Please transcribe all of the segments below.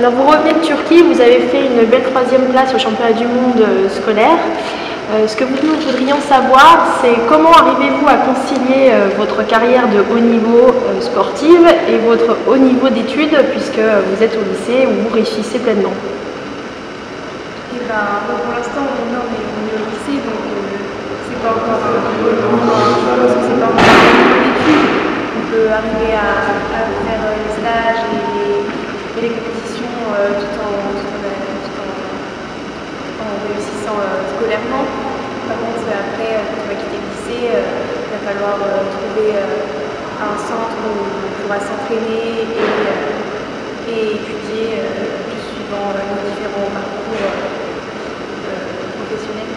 Alors vous revenez de Turquie, vous avez fait une belle 3e place au championnat du monde scolaire. Ce que nous voudrions savoir, c'est comment arrivez-vous à concilier votre carrière de haut niveau sportive et votre haut niveau d'études, puisque vous êtes au lycée où vous réussissez pleinement? Et pour l'instant, on est au lycée, donc c'est pas encore un niveau, je pense que c'est pas encore un niveau d'études. On peut arriver à faire les stages et les compétitions tout en réussissant scolairement. Par contre, après, quand on va quitter le lycée, il va falloir trouver un centre où on pourra s'entraîner et étudier suivant nos différents parcours professionnels.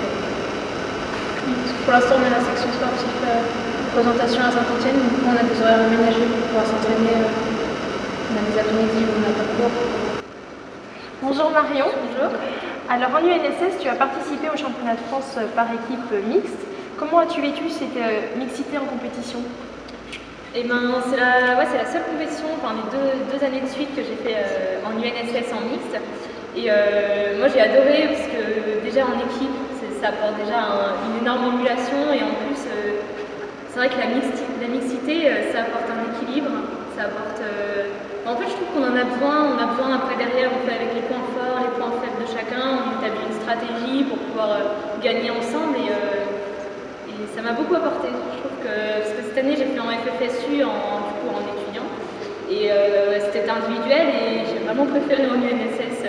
Pour l'instant, on est à la section sportive présentation à Saint-Étienne, du coup on a des horaires aménagés pour pouvoir s'entraîner. On a des après-midi où on n'a pas de cours. Bonjour Marion. Bonjour. Alors en UNSS, tu as participé au championnat de France par équipe mixte. Comment as-tu vécu cette mixité en compétition? Eh ben, c'est la seule compétition, enfin les deux années de suite que j'ai fait en UNSS en mixte. Et moi j'ai adoré parce que déjà en équipe, ça apporte déjà une énorme émulation et en plus c'est vrai que la mixité, ça apporte un équilibre, ça apporte... En fait, je trouve qu'on en a besoin. On a besoin après derrière, on fait avec les points forts, les points faibles de chacun, on établit une stratégie pour pouvoir gagner ensemble et ça m'a beaucoup apporté. Je trouve que, parce que cette année, j'ai fait en FFSU en étudiant et c'était individuel et j'ai vraiment préféré en UNSS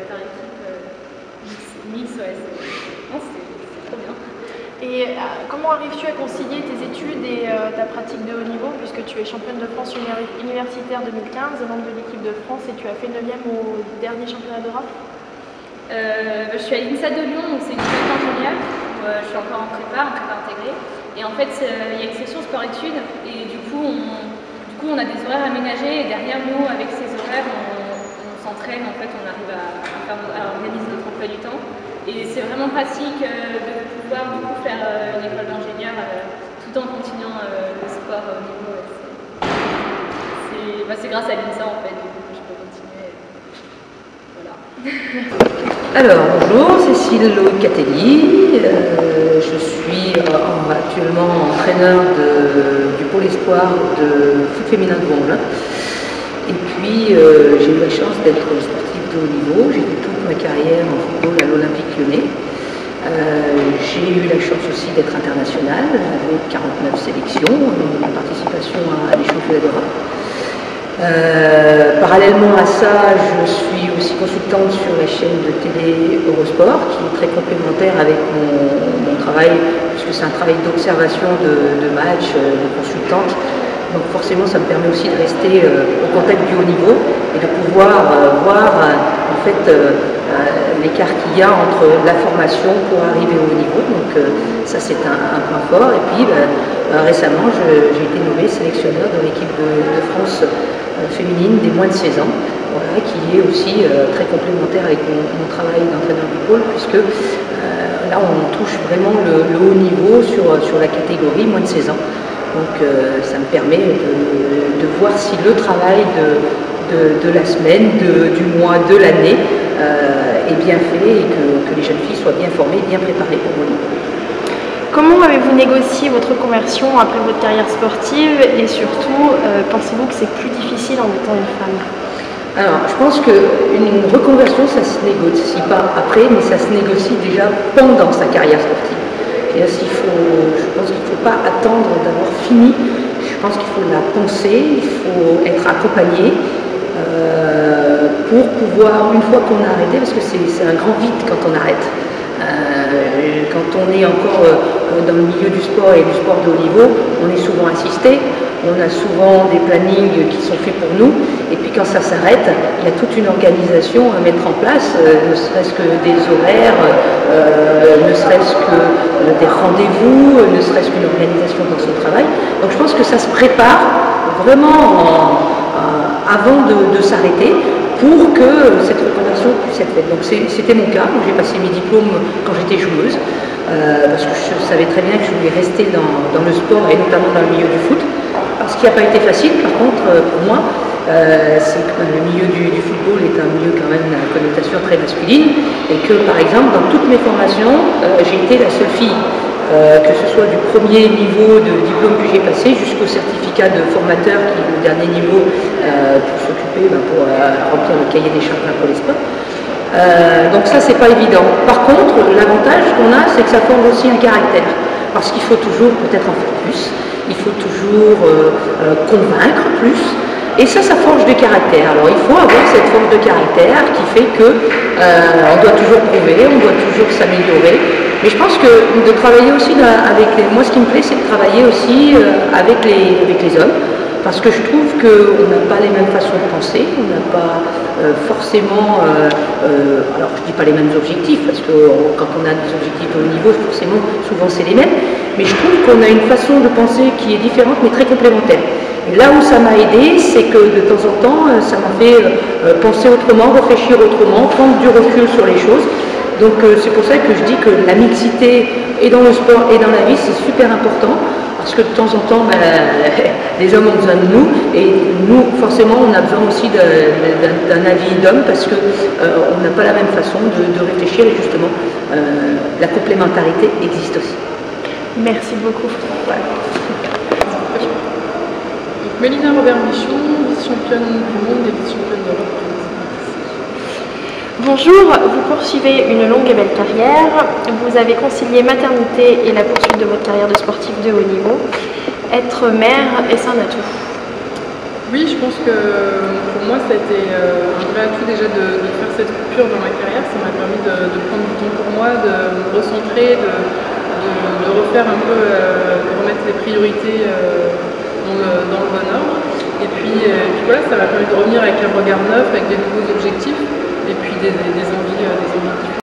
par équipe mixte. Ouais, c'est trop bien. Et comment arrives-tu à concilier tes études et ta pratique de haut niveau, puisque tu es championne de France universitaire 2015, membre de l'équipe de France, et tu as fait 9e au dernier championnat d'Europe? Je suis à l'INSA de Lyon, donc c'est une école d'ingénieur. Je suis encore en prépa intégrée. Et en fait, il y a une section sport-études, et du coup, on a des horaires aménagés, et derrière nous, avec ces horaires, on s'entraîne, en fait, on arrive à organiser notre emploi du temps. Et c'est vraiment pratique de pouvoir du coup, faire une école d'ingénieur tout en continuant le sport au niveau. C'est grâce à l'INSA en fait, du coup, je peux continuer. Voilà. Alors, bonjour, Cécile Locatelli. Je suis actuellement entraîneur du pôle espoir de foot féminin de Bongelin. Et puis, j'ai eu la chance d'être sportive de haut niveau. J'ai fait toute ma carrière en football à l'Olympique Lyonnais. J'ai eu la chance aussi d'être internationale avec 49 sélections, en participation à des championnats d'Europe. Parallèlement à ça, je suis aussi consultante sur la chaîne de télé Eurosport, qui est très complémentaire avec mon travail, puisque c'est un travail d'observation de matchs, de consultante. Donc forcément, ça me permet aussi de rester au contact du haut niveau et de pouvoir voir en fait l'écart qu'il y a entre la formation pour arriver au haut niveau. Donc ça, c'est un point fort. Et puis récemment, j'ai été nommée sélectionneur de l'équipe de France féminine des moins de 16 ans, voilà, qui est aussi très complémentaire avec mon travail d'entraîneur du pôle, puisque là, on touche vraiment le haut niveau sur la catégorie moins de 16 ans. Donc ça me permet de voir si le travail de la semaine, du mois, de l'année est bien fait et que les jeunes filles soient bien formées, bien préparées pour mon niveau. Comment avez-vous négocié votre conversion après votre carrière sportive et surtout, pensez-vous que c'est plus difficile en étant une femme? Alors, je pense qu'une reconversion, ça se négocie pas après, mais ça se négocie déjà pendant sa carrière sportive. Je pense qu'il ne faut pas attendre d'avoir fini, je pense qu'il faut la penser, il faut être accompagné pour pouvoir, une fois qu'on a arrêté, parce que c'est un grand vide quand on arrête. Quand on est encore dans le milieu du sport et du sport de haut niveau, on est souvent assisté, on a souvent des plannings qui sont faits pour nous, et puis quand ça s'arrête, il y a toute une organisation à mettre en place, ne serait-ce que des horaires, ne serait-ce que des rendez-vous, ne serait-ce qu'une organisation dans son travail. Donc je pense que ça se prépare vraiment avant de s'arrêter, pour que cette reconversion puisse être faite. Donc c'était mon cas, j'ai passé mes diplômes quand j'étais joueuse, parce que je savais très bien que je voulais rester dans le sport et notamment dans le milieu du foot, ce qui n'a pas été facile par contre pour moi, c'est que le milieu du football est un milieu quand même à connotation très masculine et que par exemple dans toutes mes formations, j'ai été la seule fille. Que ce soit du premier niveau de diplôme que j'ai passé jusqu'au certificat de formateur qui est le dernier niveau pour s'occuper, pour remplir le cahier des charges pour les sports. Donc ça c'est pas évident. Par contre l'avantage qu'on a c'est que ça forme aussi un caractère parce qu'il faut toujours peut-être en faire plus, il faut toujours convaincre plus et ça forge du caractère. Alors il faut avoir cette force de caractère qui fait que on doit toujours prouver, on doit toujours s'améliorer. Mais je pense que de travailler aussi moi ce qui me plaît c'est de travailler aussi avec les hommes parce que je trouve qu'on n'a pas les mêmes façons de penser, on n'a pas forcément, alors je ne dis pas les mêmes objectifs parce que quand on a des objectifs de haut niveau forcément souvent c'est les mêmes, mais je trouve qu'on a une façon de penser qui est différente mais très complémentaire. Et là où ça m'a aidé, c'est que de temps en temps ça m'a fait penser autrement, réfléchir autrement, prendre du recul sur les choses. Donc c'est pour ça que je dis que la mixité et dans le sport et dans la vie c'est super important parce que de temps en temps les hommes ont besoin de nous et nous forcément on a besoin aussi d'un avis d'homme parce qu'on n'a pas la même façon de réfléchir et justement la complémentarité existe aussi. Merci beaucoup. Donc, Mélina Robert-Michon, vice-championne du monde et vice-championne d'Europe. Bonjour, vous poursuivez une longue et belle carrière. Vous avez concilié maternité et la poursuite de votre carrière de sportif de haut niveau. Être mère, est-ce un atout? Oui, je pense que pour moi ça a été un vrai atout déjà de faire cette coupure dans ma carrière. Ça m'a permis de prendre du temps pour moi, de me recentrer, de refaire un peu, de remettre les priorités dans le bon ordre. Et puis voilà, ça m'a permis de revenir avec un regard neuf, avec des nouveaux objectifs. Et puis des envies différentes.